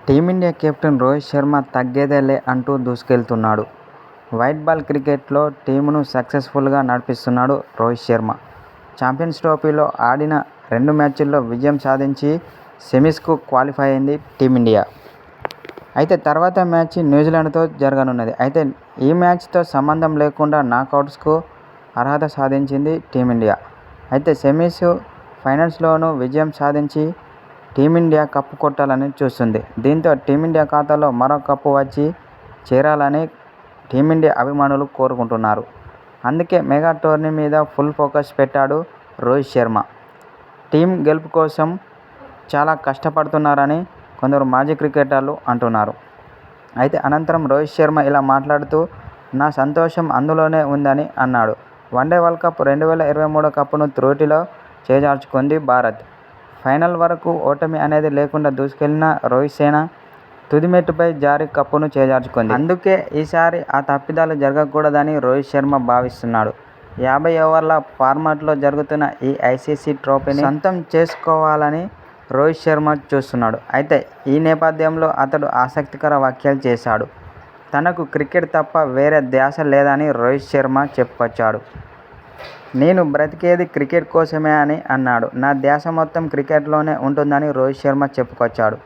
Team India captain Rohit Sharma తగ్గేదేలే అంటూ దూసుకెళ్తున్నాడు. White ball క్రికెట్లో టీమును సక్సెస్ఫుల్గా నడిపిస్తున్నాడు రోహిత్ శర్మ. ఛాంపియన్స్ ట్రోఫీలో ఆడిన 2 మ్యాచ్ల్లో విజయం సాధించి సెమీస్కు క్వాలిఫై అయింది టీమిండియా. అయితే తర్వాత మ్యాచ్ న్యూజిలాండ్తో జరగనున్నది. అయితే ఈ మ్యాచ్తో సంబంధం లేకుండా నాకౌట్స్కు అర్హత సాధించింది టీమిండియా. అయితే సెమీస్, ఫైనల్స్లోనూ విజయం సాధించి టీమిండియా కప్పు కొట్టాలని చూస్తుంది. దీంతో టీమిండియా ఖాతాలో మరో కప్పు వచ్చి చేరాలని టీమిండియా అభిమానులు కోరుకుంటున్నారు. అందుకే మెగా టోర్నీ మీద ఫుల్ ఫోకస్ పెట్టాడు రోహిత్ శర్మ. టీం గెలుపు కోసం చాలా కష్టపడుతున్నారని కొందరు మాజీ క్రికెటర్లు అంటున్నారు. అయితే అనంతరం రోహిత్ శర్మ ఇలా మాట్లాడుతూ నా సంతోషం అందులోనే ఉందని అన్నాడు. వన్డే వరల్డ్ కప్ 2023 కప్పును త్రుటిలో చేజార్చుకుంది భారత్. ఫైనల్ వరకు ఓటమి అనేది లేకుండా దూసుకెళ్లిన రోహిత్ సేన తుదిమెట్టుపై జారి కప్పును చేజార్చుకుంది. అందుకే ఈసారి ఆ తప్పిదాలు జరగకూడదని రోహిత్ శర్మ భావిస్తున్నాడు. 50 ఓవర్ల ఫార్మాట్లో జరుగుతున్న ఈ ఐసీసీ ట్రోఫీని సొంతం చేసుకోవాలని రోహిత్ శర్మ చూస్తున్నాడు. అయితే ఈ నేపథ్యంలో అతడు ఆసక్తికర వ్యాఖ్యలు చేశాడు. తనకు క్రికెట్ తప్ప వేరే ధ్యాస లేదని రోహిత్ శర్మ చెప్పుకొచ్చాడు. నేను బ్రతికేది క్రికెట్ కోసమే అని అన్నాడు. నా ధ్యాస మొత్తం క్రికెట్లోనే ఉంటుందని రోహిత్ శర్మ చెప్పుకొచ్చాడు.